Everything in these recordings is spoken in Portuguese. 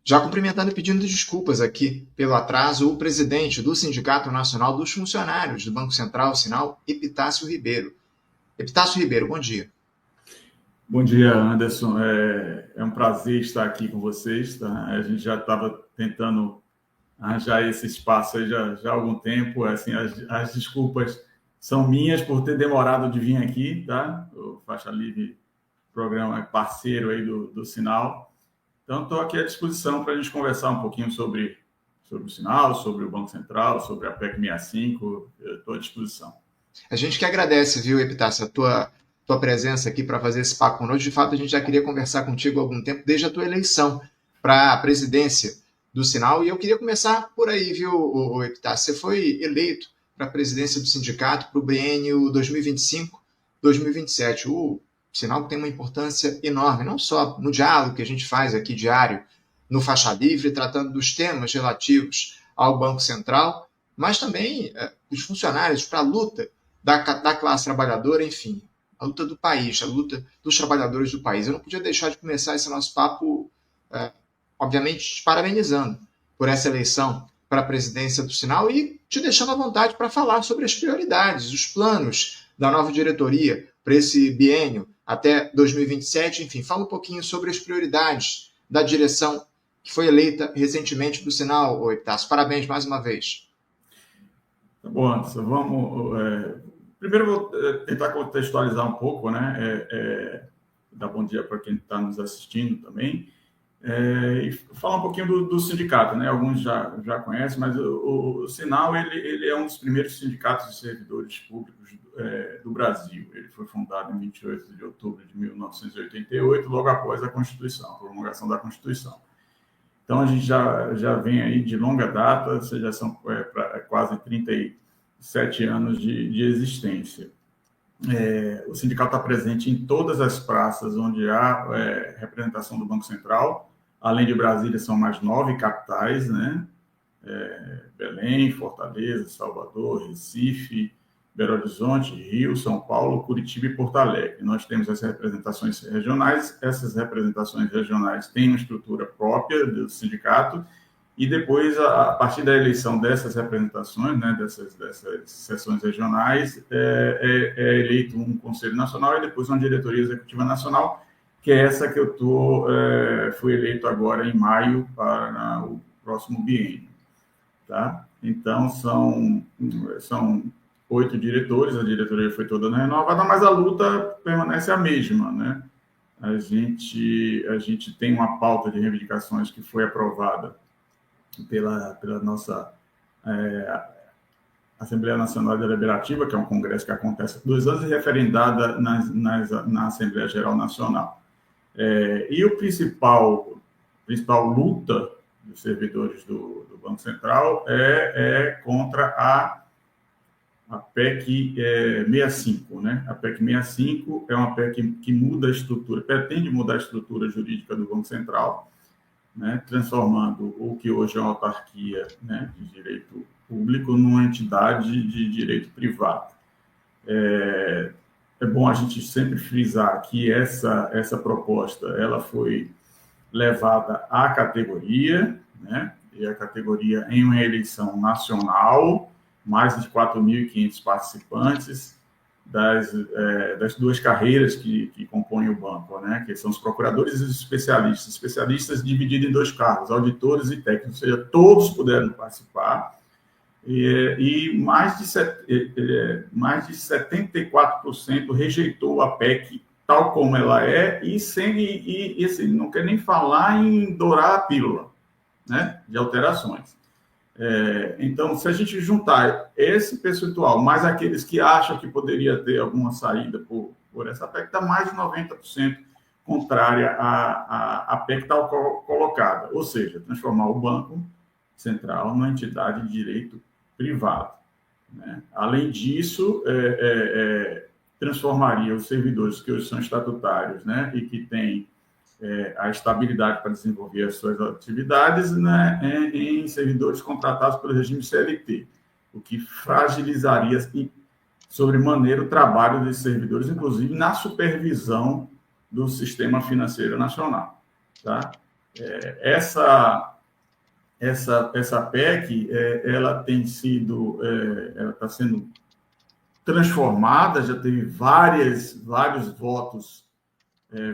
Já cumprimentando e pedindo desculpas aqui pelo atraso, o presidente do Sindicato Nacional dos Funcionários do Banco Central, Sinal, Epitácio Ribeiro. Epitácio Ribeiro, bom dia. Bom dia, Anderson. É um prazer estar aqui com vocês. Tá? A gente já estava tentando arranjar esse espaço aí já há algum tempo. Assim, as desculpas são minhas por ter demorado de vir aqui, tá? O Faixa Livre, programa parceiro aí do Sinal. Então, estou aqui à disposição para a gente conversar um pouquinho sobre o Sinal, sobre o Banco Central, sobre a PEC 65. Eu estou à disposição. A gente que agradece, viu, Epitácio, a tua presença aqui para fazer esse papo conosco. De fato, a gente já queria conversar contigo há algum tempo, desde a tua eleição para a presidência do Sinal. E eu queria começar por aí, viu, Epitácio? Você foi eleito para a presidência do sindicato para o biênio 2025-2027. O Sinal tem uma importância enorme, não só no diálogo que a gente faz aqui diário no Faixa Livre, tratando dos temas relativos ao Banco Central, mas também os funcionários para a luta da classe trabalhadora, enfim, a luta do país, a luta dos trabalhadores do país. Eu não podia deixar de começar esse nosso papo, obviamente, te parabenizando por essa eleição para a presidência do Sinal e te deixando à vontade para falar sobre as prioridades, os planos da nova diretoria para esse biênio até 2027. Enfim, fala um pouquinho sobre as prioridades da direção que foi eleita recentemente para o Sinal, Epitácio. Parabéns mais uma vez. Tá bom, Anderson, vamos... Primeiro, eu vou tentar contextualizar um pouco, né? Dar bom dia para quem está nos assistindo também. E falar um pouquinho do sindicato, né? Alguns já conhecem, mas o Sinal ele é um dos primeiros sindicatos de servidores públicos do Brasil. Ele foi fundado em 28 de outubro de 1988, logo após a Constituição, a promulgação da Constituição. Então, a gente já vem aí de longa data, ou seja, são quase 37 anos de existência. O sindicato está presente em todas as praças onde há representação do Banco Central. Além de Brasília, são mais 9 capitais, né? Belém, Fortaleza, Salvador, Recife, Belo Horizonte, Rio, São Paulo, Curitiba e Porto Alegre. Nós temos as representações regionais. Essas representações regionais têm uma estrutura própria do sindicato. E depois, a partir da eleição dessas representações, né, dessas seções regionais, é eleito um Conselho Nacional e depois uma Diretoria Executiva Nacional, que é essa que eu fui eleito agora em maio para o próximo biênio. Tá? Então, são 8 diretores, a diretoria foi toda renovada, mas a luta permanece a mesma, né? A gente tem uma pauta de reivindicações que foi aprovada pela nossa Assembleia Nacional Deliberativa, que é um congresso que acontece há 2 anos, e referendada na Assembleia Geral Nacional. E o principal luta dos servidores do Banco Central é contra a PEC 65, né? A PEC 65 é uma PEC que muda a estrutura, pretende mudar a estrutura jurídica do Banco Central, né, transformando o que hoje é uma autarquia, né, de direito público numa entidade de direito privado. É bom a gente sempre frisar que essa proposta ela foi levada à categoria, né, e a categoria em uma eleição nacional, mais de 4.500 participantes das 2 carreiras que compõem o banco, né, que são os procuradores e os especialistas divididos em 2 cargos, auditores e técnicos, ou seja, todos puderam participar, e mais de 74% rejeitou a PEC tal como ela é, e assim, não quer nem falar em dourar a pílula, né, de alterações. Então, se a gente juntar esse percentual, mais aqueles que acham que poderia ter alguma saída por essa PEC, está mais de 90% contrária à PEC tal colocada, ou seja, transformar o Banco Central numa entidade de direito privado, né? Além disso, transformaria os servidores que hoje são estatutários, né, e que têm a estabilidade para desenvolver as suas atividades, né, em servidores contratados pelo regime CLT, o que fragilizaria sobremaneira o trabalho desses servidores, inclusive na supervisão do sistema financeiro nacional. Tá? Essa PEC, ela tem sido, ela está sendo transformada, já teve vários votos,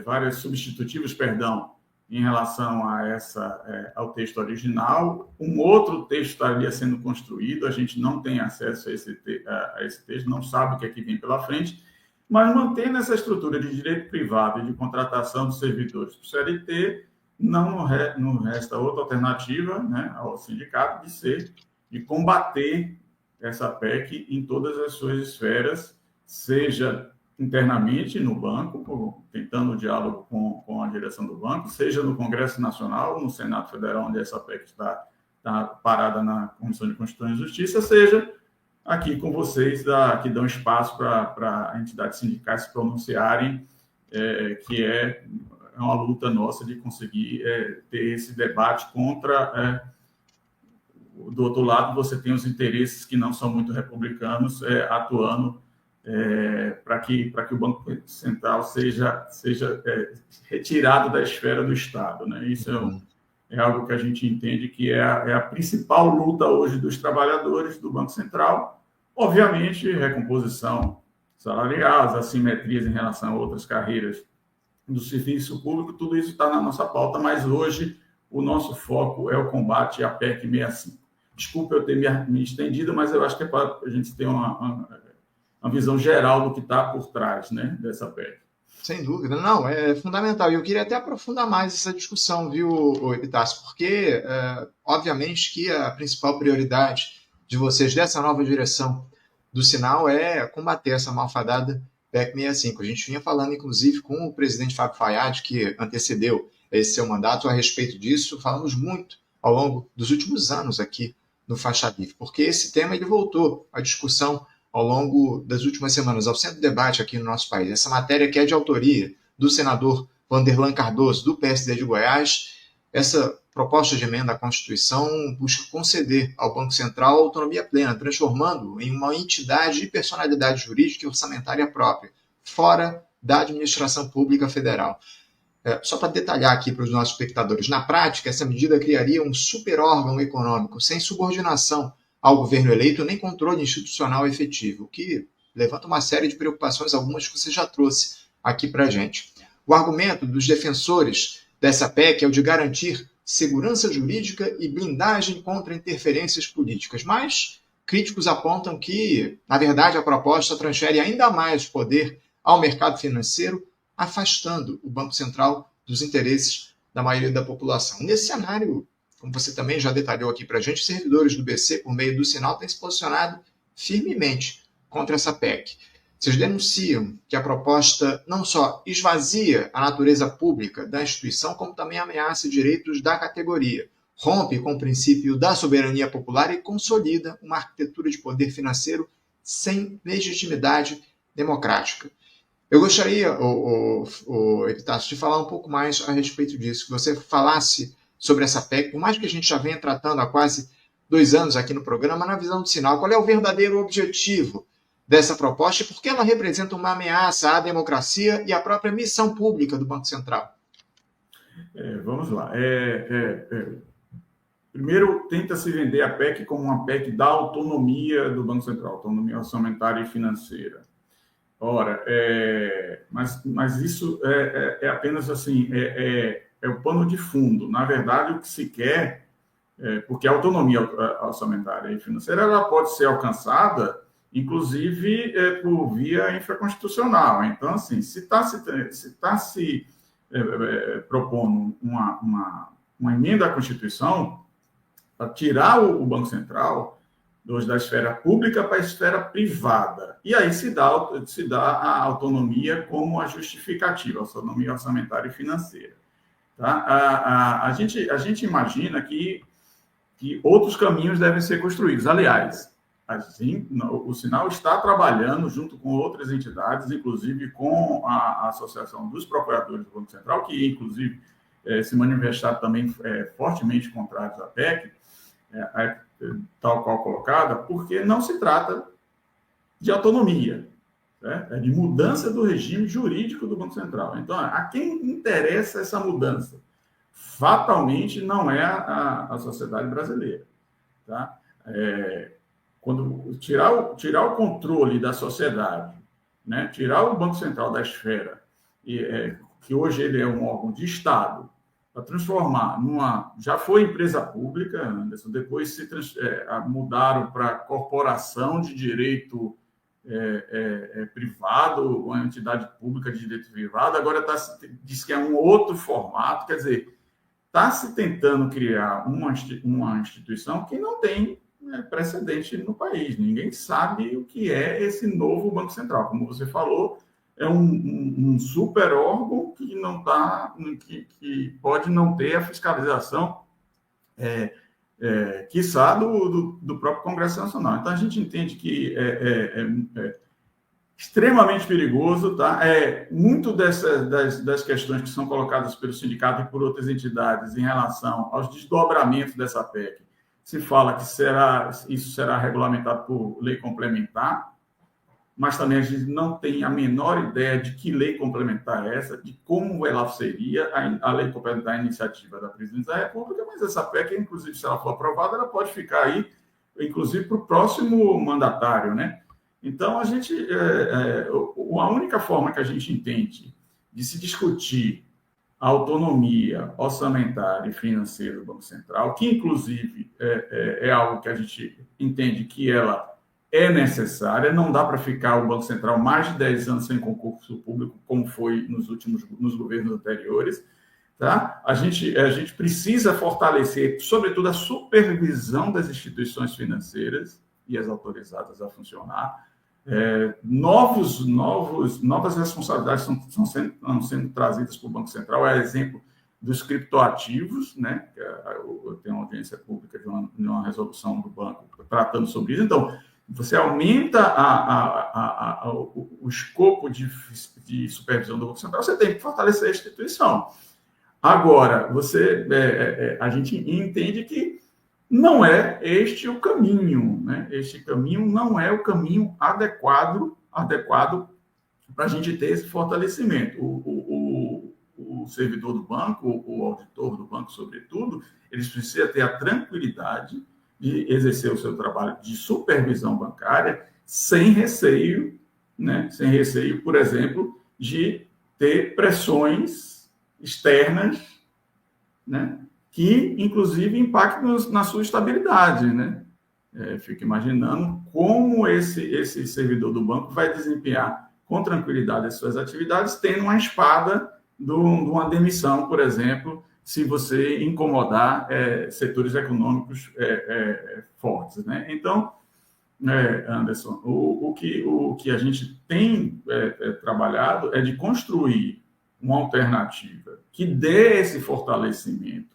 vários substitutivos, perdão, em relação ao texto original. Um outro texto estaria sendo construído, a gente não tem acesso a esse texto, não sabe o que é que vem pela frente, mas mantendo essa estrutura de direito privado e de contratação dos servidores do CLT, não resta outra alternativa, né, ao sindicato de combater essa PEC em todas as suas esferas, seja internamente no banco, tentando o diálogo com a direção do banco, seja no Congresso Nacional, no Senado Federal, onde essa PEC está parada na Comissão de Constituição e Justiça, seja aqui com vocês, que dão espaço para entidades sindicais se pronunciarem, que é uma luta nossa de conseguir ter esse debate contra... do outro lado, você tem os interesses que não são muito republicanos atuando para que o Banco Central seja retirado da esfera do Estado, né? Isso é algo que a gente entende que é a principal luta hoje dos trabalhadores do Banco Central. Obviamente, recomposição salarial, as assimetrias em relação a outras carreiras do serviço público, tudo isso está na nossa pauta, mas hoje o nosso foco é o combate à PEC 65. Desculpa eu ter me estendido, mas eu acho que é para a gente ter uma visão geral do que está por trás, né, dessa PEC. Sem dúvida, não, é fundamental. E eu queria até aprofundar mais essa discussão, viu, Epitácio? Porque, obviamente, que a principal prioridade de vocês dessa nova direção do Sinal é combater essa malfadada PEC 65. A gente vinha falando, inclusive, com o presidente Fábio Fayyad, que antecedeu esse seu mandato, a respeito disso. Falamos muito ao longo dos últimos anos aqui no Faixa Livre, porque esse tema ele voltou à discussão ao longo das últimas semanas, ao centro do debate aqui no nosso país. Essa matéria que é de autoria do senador Vanderlan Cardoso, do PSD de Goiás, essa proposta de emenda à Constituição busca conceder ao Banco Central autonomia plena, transformando-o em uma entidade de personalidade jurídica e orçamentária própria, fora da administração pública federal. Só para detalhar aqui para os nossos espectadores, na prática, essa medida criaria um superórgão econômico sem subordinação ao governo eleito nem controle institucional efetivo, o que levanta uma série de preocupações, algumas que você já trouxe aqui para a gente. O argumento dos defensores dessa PEC é o de garantir segurança jurídica e blindagem contra interferências políticas, mas críticos apontam que, na verdade, a proposta transfere ainda mais poder ao mercado financeiro, afastando o Banco Central dos interesses da maioria da população. Nesse cenário, como você também já detalhou aqui para a gente, os servidores do BC, por meio do Sinal, têm se posicionado firmemente contra essa PEC. Vocês denunciam que a proposta não só esvazia a natureza pública da instituição, como também ameaça direitos da categoria, rompe com o princípio da soberania popular e consolida uma arquitetura de poder financeiro sem legitimidade democrática. Eu gostaria, Epitácio, de falar um pouco mais a respeito disso, que você falasse sobre essa PEC, por mais que a gente já venha tratando há quase 2 anos aqui no programa, na visão do Sinal, qual é o verdadeiro objetivo dessa proposta e por que ela representa uma ameaça à democracia e à própria missão pública do Banco Central? Vamos lá. Primeiro, tenta-se vender a PEC como uma PEC da autonomia do Banco Central, autonomia orçamentária e financeira. Ora, mas isso é apenas assim, é o pano de fundo. Na verdade, o que se quer, porque a autonomia orçamentária e financeira ela pode ser alcançada, inclusive, por via infraconstitucional. Então, assim, se está se propondo uma emenda à Constituição para tirar o Banco Central da esfera pública para a esfera privada. E aí se dá a autonomia como a justificativa, a autonomia orçamentária e financeira. Tá? A gente imagina que outros caminhos devem ser construídos. Aliás, o Sinal está trabalhando junto com outras entidades, inclusive com a Associação dos Procuradores do Banco Central, que, inclusive, se manifestaram também fortemente contrários à PEC, tal qual colocada, porque não se trata de autonomia, é de mudança do regime jurídico do Banco Central. Então, a quem interessa essa mudança? fatalmente não é a sociedade brasileira. Tá? Quando tirar o controle da sociedade, né? Tirar o Banco Central da esfera, que hoje ele é um órgão de Estado, para transformar já foi empresa pública, Anderson, depois mudaram para corporação de direito privado, uma entidade pública de direito privado, agora diz que é um outro formato, quer dizer, está se tentando criar uma instituição que não tem precedente no país. Ninguém sabe o que é esse novo Banco Central. Como você falou, é um super órgão que não que pode não ter a fiscalização, quiçá, do próprio Congresso Nacional. Então, a gente entende que é extremamente perigoso, tá? Muito das questões que são colocadas pelo sindicato e por outras entidades em relação aos desdobramentos dessa PEC, se fala que isso será regulamentado por lei complementar, mas também a gente não tem a menor ideia de que lei complementar é essa, de como ela seria a lei complementar, a iniciativa da Presidência da República, mas essa PEC, inclusive, se ela for aprovada, ela pode ficar aí, inclusive, para o próximo mandatário, né? Então, a única forma que a gente entende de se discutir a autonomia orçamentária e financeira do Banco Central, que, inclusive, é algo que a gente entende que ela é necessária, não dá para ficar o Banco Central mais de 10 anos sem concurso público, como foi nos governos anteriores. Tá? A gente precisa fortalecer, sobretudo, a supervisão das instituições financeiras e as autorizadas a funcionar. Novas responsabilidades estão sendo trazidas para o Banco Central, exemplo dos criptoativos, né? Tem uma audiência pública de uma resolução do banco tratando sobre isso. Então, você aumenta o escopo de supervisão do Banco Central, você tem que fortalecer a instituição. Agora, a gente entende que não é este o caminho, né? Este caminho não é o caminho adequado para a gente ter esse fortalecimento. O servidor do banco, o auditor do banco, sobretudo, eles precisam ter a tranquilidade de exercer o seu trabalho de supervisão bancária sem receio, né? Sem receio, por exemplo, de ter pressões externas, né? Que, inclusive, impactam na sua estabilidade, né? Fico imaginando como esse servidor do banco vai desempenhar com tranquilidade as suas atividades, tendo uma espada de uma demissão, por exemplo, se você incomodar setores econômicos fortes, né? Então, Anderson, o que a gente tem trabalhado é de construir uma alternativa que dê esse fortalecimento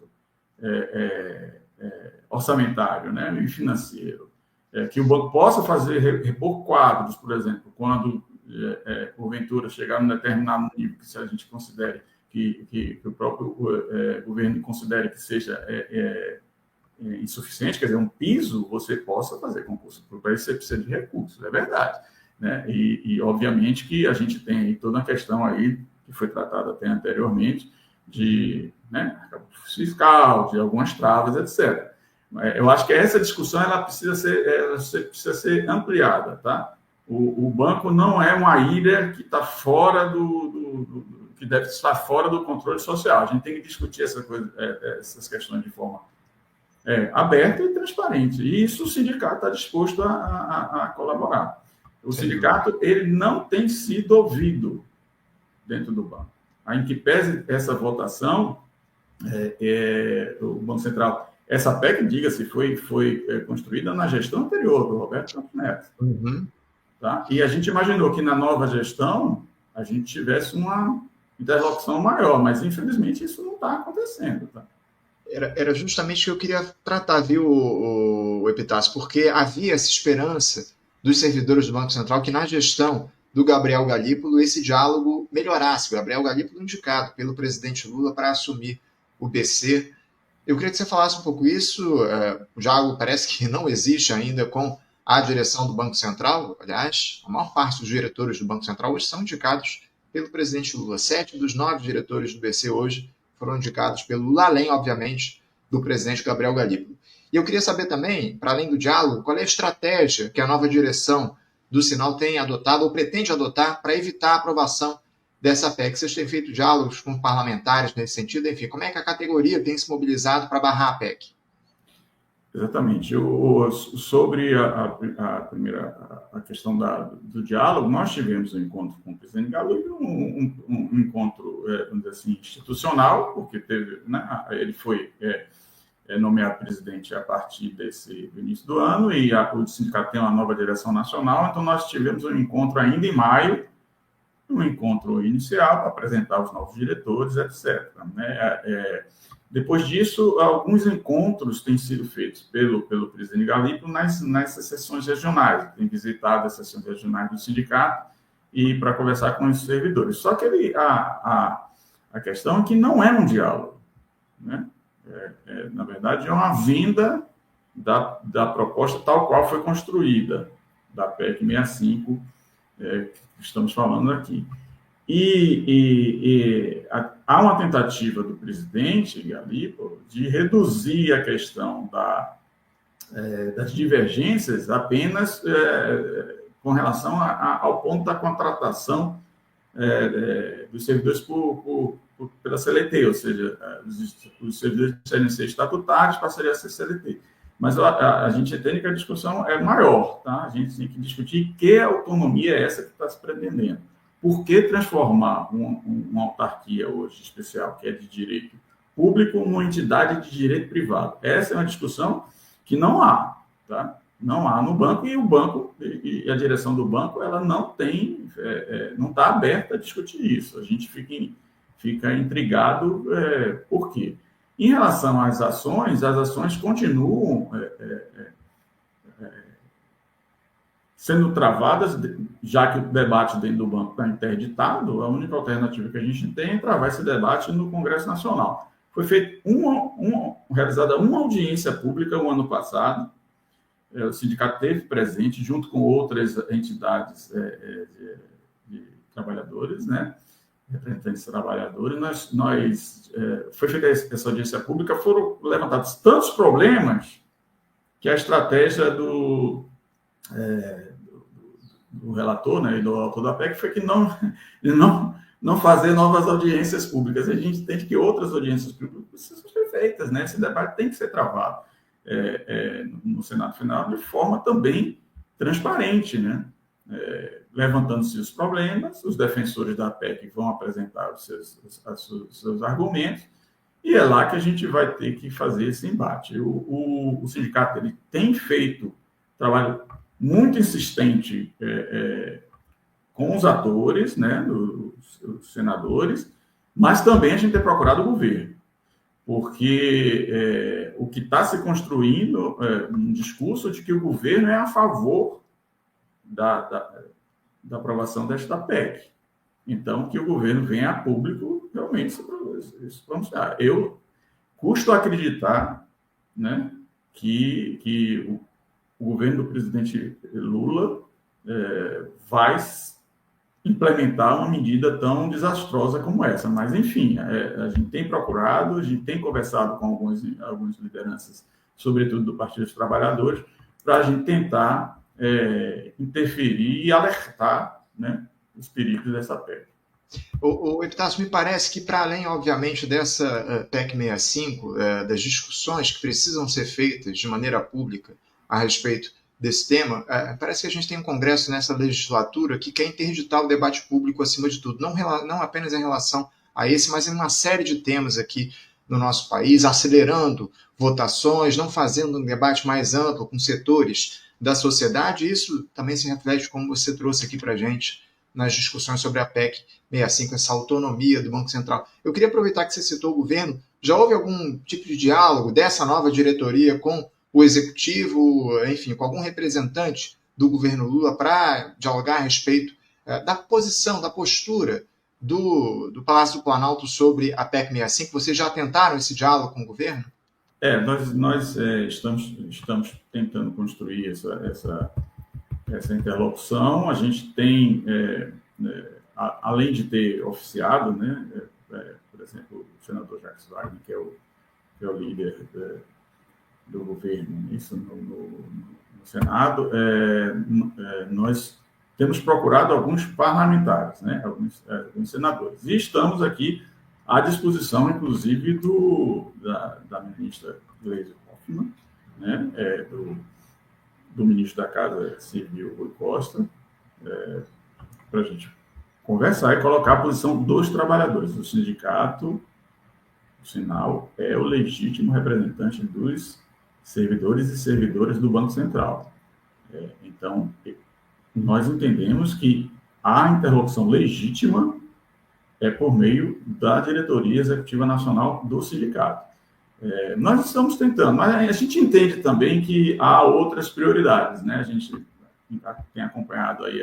orçamentário, né, e financeiro, que o banco possa repor quadros, por exemplo, quando porventura chegar num determinado nível que se a gente considere que o próprio governo considere que seja insuficiente, quer dizer, um piso, você possa fazer concurso público. Para isso você precisa de recursos, é verdade, né? E obviamente que a gente tem aí toda uma questão aí que foi tratada até anteriormente de, né, fiscal, de algumas travas, etc. Eu acho que essa discussão ela precisa ser ampliada, tá? O banco não é uma ilha que está fora que deve estar fora do controle social. A gente tem que discutir essas questões de forma aberta e transparente. E isso o sindicato está disposto a colaborar. O sindicato ele não tem sido ouvido dentro do banco. Em que pese essa votação, o Banco Central, essa PEC, diga-se, foi construída na gestão anterior do Roberto Campos Neto. Uhum. Tá? E a gente imaginou que na nova gestão a gente tivesse uma interlocução maior, mas infelizmente isso não está acontecendo. Tá? Era justamente o que eu queria tratar, viu, o Epitácio, porque havia essa esperança dos servidores do Banco Central que na gestão do Gabriel Galípolo esse diálogo melhorasse. O Gabriel Galípolo indicado pelo presidente Lula para assumir o BC. Eu queria que você falasse um pouco isso. O diálogo parece que não existe ainda com a direção do Banco Central. Aliás, a maior parte dos diretores do Banco Central hoje são indicados pelo presidente Lula. 7 dos 9 diretores do BC hoje foram indicados pelo Lula, além, obviamente, do presidente Gabriel Galípolo. E eu queria saber também, para além do diálogo, qual é a estratégia que a nova direção do Sinal tem adotado ou pretende adotar para evitar a aprovação dessa PEC. Vocês têm feito diálogos com parlamentares nesse sentido? Enfim, como é que a categoria tem se mobilizado para barrar a PEC? Exatamente. Sobre a questão do diálogo, nós tivemos um encontro com o presidente Galípolo, um encontro, vamos dizer assim, institucional, porque teve, né, ele foi nomeado presidente a partir do início do ano, e o sindicato tem uma nova direção nacional, então nós tivemos um encontro ainda em maio, um encontro inicial para apresentar os novos diretores, etc. Né? Depois disso, alguns encontros têm sido feitos pelo presidente Galípolo nessas sessões regionais. Tem visitado as sessões regionais do sindicato e para conversar com os servidores. Só que a questão é que não é um diálogo. Né? Na verdade, é uma vinda da proposta tal qual foi construída, da PEC 65, que estamos falando aqui. Há uma tentativa do presidente Galípolo de reduzir a questão das divergências apenas com relação ao ponto da contratação dos servidores pela CLT, ou seja, os servidores deveriam ser estatutários, passariam a ser CLT. Mas a gente entende que a discussão é maior, tá? A gente tem que discutir que autonomia é essa que está se pretendendo. Por que transformar uma autarquia hoje especial, que é de direito público, numa entidade de direito privado? Essa é uma discussão que não há, tá? Não há no banco, e o banco e a direção do banco ela não está aberta a discutir isso. A gente fica intrigado por quê? Em relação às ações continuam sendo travadas, já que o debate dentro do banco está interditado. A única alternativa que a gente tem é travar esse debate no Congresso Nacional. Foi feita realizada uma audiência pública o ano passado. O sindicato esteve presente, junto com outras entidades de trabalhadores, né? Representantes de trabalhadores. Foi feita essa audiência pública, foram levantados tantos problemas que a estratégia do relator, né, e do autor da PEC foi que não fazer novas audiências públicas. A gente entende que outras audiências públicas precisam ser feitas, né? Esse debate tem que ser travado no Senado Federal de forma também transparente, né? Levantando-se os problemas, os defensores da PEC vão apresentar os seus argumentos, e é lá que a gente vai ter que fazer esse embate. O sindicato ele tem feito trabalho muito insistente com os atores, né, os senadores, mas também a gente tem procurado o governo, porque o que está se construindo um discurso de que o governo é a favor da aprovação desta PEC. Então, que o governo venha a público realmente se pronunciar. Eu custo acreditar, né, que o governo do presidente Lula vai implementar uma medida tão desastrosa como essa. Mas, enfim, a gente tem procurado, a gente tem conversado com algumas lideranças, sobretudo do Partido dos Trabalhadores, para a gente tentar interferir e alertar, né, os perigos dessa PEC. O Epitácio, me parece que, para além, obviamente, dessa PEC 65, das discussões que precisam ser feitas de maneira pública a respeito desse tema, parece que a gente tem um Congresso nessa legislatura que quer interditar o debate público acima de tudo, não apenas em relação a esse, mas em uma série de temas aqui no nosso país, acelerando votações, não fazendo um debate mais amplo com setores da sociedade. Isso também se reflete, como você trouxe aqui para a gente, nas discussões sobre a PEC 65, essa autonomia do Banco Central. Eu queria aproveitar que você citou o governo. Já houve algum tipo de diálogo dessa nova diretoria com o executivo, enfim, com algum representante do governo Lula para dialogar a respeito da posição, da postura do Palácio do Planalto sobre a PEC 65? Vocês já tentaram esse diálogo com o governo? Nós estamos tentando construir essa interlocução. A gente tem, além de ter oficiado, né, por exemplo, senador Jacques Wagner, que é o líder do governo, isso no Senado, nós temos procurado alguns parlamentares, né, alguns senadores, e estamos aqui à disposição, inclusive, da ministra Gleisi Hoffmann, né, do ministro da Casa Civil, Rui Costa, para a gente conversar e colocar a posição dos trabalhadores. O sindicato, o Sinal, é o legítimo representante dos servidores e servidoras do Banco Central. Então, nós entendemos que a interlocução legítima é por meio da diretoria executiva nacional do sindicato. Nós estamos tentando, mas a gente entende também que há outras prioridades, né? A gente tem acompanhado aí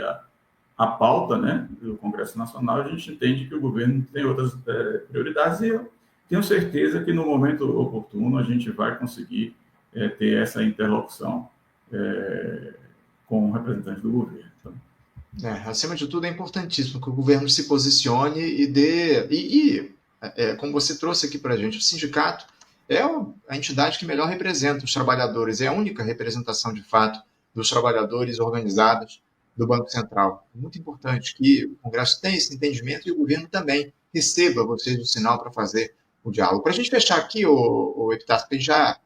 a pauta, né, do Congresso Nacional, a gente entende que o governo tem outras prioridades e eu tenho certeza que no momento oportuno a gente vai conseguir ter essa interlocução com o representante do governo. Acima de tudo, é importantíssimo que o governo se posicione como você trouxe aqui para a gente, o sindicato é a entidade que melhor representa os trabalhadores, é a única representação, de fato, dos trabalhadores organizados do Banco Central. É muito importante que o Congresso tenha esse entendimento e o governo também receba vocês do Sinal para fazer o diálogo. Para a gente fechar aqui, o Epitácio, porque já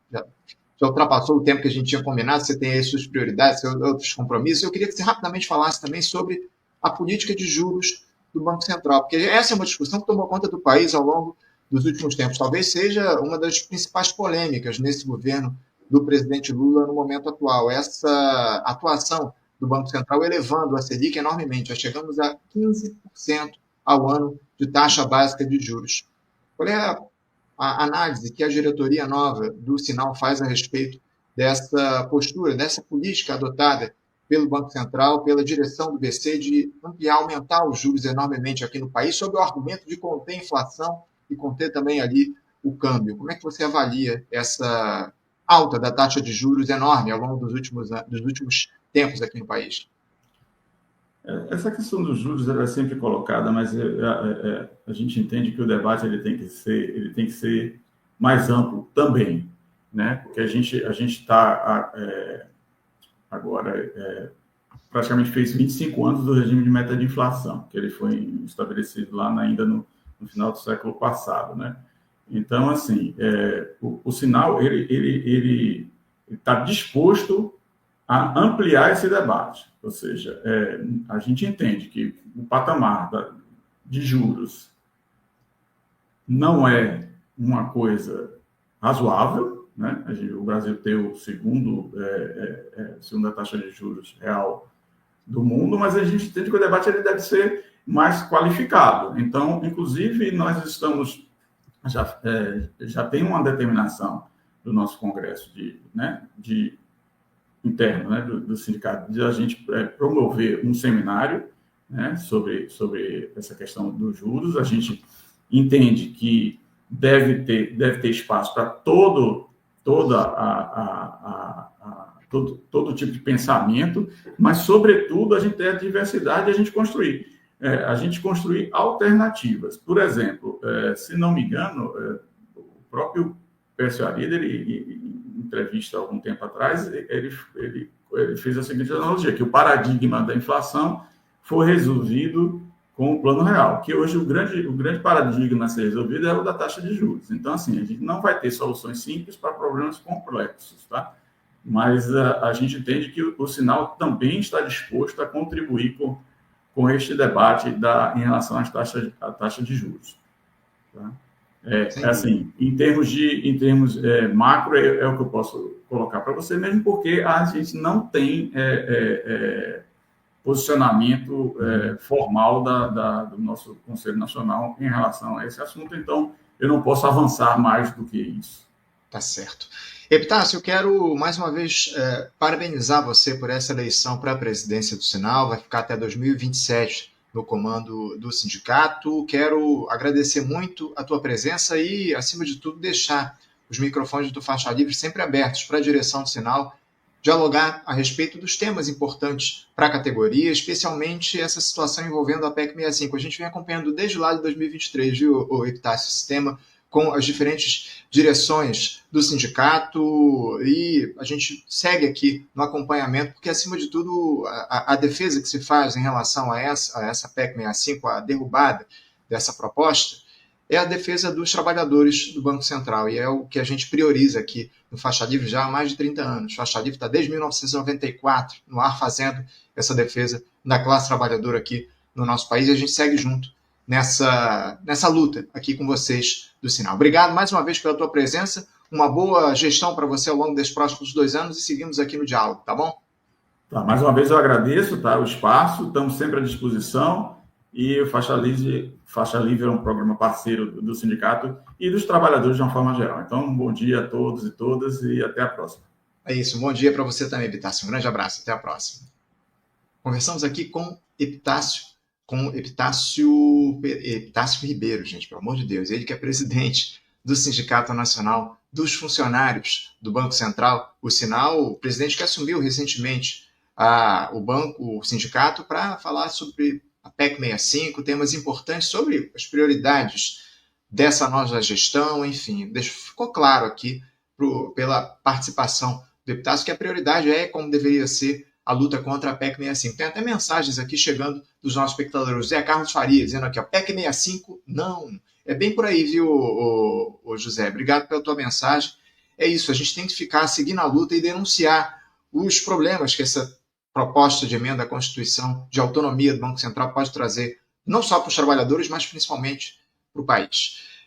ultrapassou o tempo que a gente tinha combinado, você tem aí suas prioridades, seus outros compromissos, eu queria que você rapidamente falasse também sobre a política de juros do Banco Central, porque essa é uma discussão que tomou conta do país ao longo dos últimos tempos. Talvez seja uma das principais polêmicas nesse governo do presidente Lula no momento atual, essa atuação do Banco Central elevando a Selic enormemente. Já chegamos a 15% ao ano de taxa básica de juros. Qual é a análise que a diretoria nova do Sinal faz a respeito dessa postura, dessa política adotada pelo Banco Central, pela direção do BC de ampliar, aumentar os juros enormemente aqui no país, sob o argumento de conter a inflação e conter também ali o câmbio? Como é que você avalia essa alta da taxa de juros enorme ao longo dos últimos tempos aqui no país? Essa questão dos juros é sempre colocada, mas a gente entende que o debate ele tem que ser mais amplo também, né? Porque a gente está agora praticamente fez 25 anos do regime de meta de inflação, que ele foi estabelecido lá ainda no final do século passado, né? Então, assim, o Sinal ele está disposto a ampliar esse debate, ou seja, a gente entende que o patamar de juros não é uma coisa razoável, né? O Brasil tem o segunda taxa de juros real do mundo, mas a gente entende que o debate ele deve ser mais qualificado. Então, inclusive, nós estamos já tem uma determinação do nosso Congresso interno, né, do sindicato, de a gente promover um seminário, né, sobre essa questão dos juros. A gente entende que deve ter espaço para todo tipo de pensamento, mas, sobretudo, a gente ter a diversidade e a gente construir alternativas. Por exemplo, se não me engano, o próprio Pércio Arida, em entrevista há algum tempo atrás, ele fez a seguinte analogia, que o paradigma da inflação foi resolvido com o Plano Real, que hoje o grande paradigma a ser resolvido é o da taxa de juros. Então, assim, a gente não vai ter soluções simples para problemas complexos, tá? Mas a gente entende que o Sinal também está disposto a contribuir com este debate em relação à taxa de juros. Tá? Assim, em termos macro, é o que eu posso colocar para você, mesmo porque a gente não tem posicionamento formal do nosso Conselho Nacional em relação a esse assunto, então eu não posso avançar mais do que isso. Tá certo. Epitácio, eu quero mais uma vez parabenizar você por essa eleição para a presidência do Sinal, vai ficar até 2027 no comando do sindicato. Quero agradecer muito a tua presença e, acima de tudo, deixar os microfones do Faixa Livre sempre abertos para a direção do Sinal dialogar a respeito dos temas importantes para a categoria, especialmente essa situação envolvendo a PEC 65. A gente vem acompanhando desde lá de 2023, viu, Epitácio, esse tema com as diferentes direções do sindicato e a gente segue aqui no acompanhamento, porque, acima de tudo, a defesa que se faz em relação a essa PEC 65, a derrubada dessa proposta, é a defesa dos trabalhadores do Banco Central, e é o que a gente prioriza aqui no Faixa Livre já há mais de 30 anos. Faixa Livre está desde 1994 no ar fazendo essa defesa da classe trabalhadora aqui no nosso país, e a gente segue junto nessa luta aqui com vocês do Sinal. Obrigado mais uma vez pela tua presença, uma boa gestão para você ao longo desses próximos 2 anos e seguimos aqui no diálogo, tá bom? Tá, mais uma vez eu agradeço, tá, o espaço, estamos sempre à disposição. E o Faixa Livre é um programa parceiro do sindicato e dos trabalhadores de uma forma geral. Então, um bom dia a todos e todas e até a próxima. É isso, um bom dia para você também, Epitácio. Um grande abraço, até a próxima. Conversamos aqui com Epitácio Ribeiro, gente, pelo amor de Deus. Ele que é presidente do Sindicato Nacional dos Funcionários do Banco Central, o Sinal, o presidente que assumiu recentemente o sindicato para falar sobre a PEC 65, temas importantes sobre as prioridades dessa nova gestão, enfim, ficou claro aqui pela participação do Epitácio que a prioridade é, como deveria ser, a luta contra a PEC 65. Tem até mensagens aqui chegando dos nossos espectadores. Zé Carlos Faria, dizendo aqui, a PEC 65, não. É bem por aí, viu, José? Obrigado pela tua mensagem. É isso, a gente tem que ficar seguindo a luta e denunciar os problemas que essa proposta de emenda à Constituição de autonomia do Banco Central pode trazer, não só para os trabalhadores, mas principalmente para o país.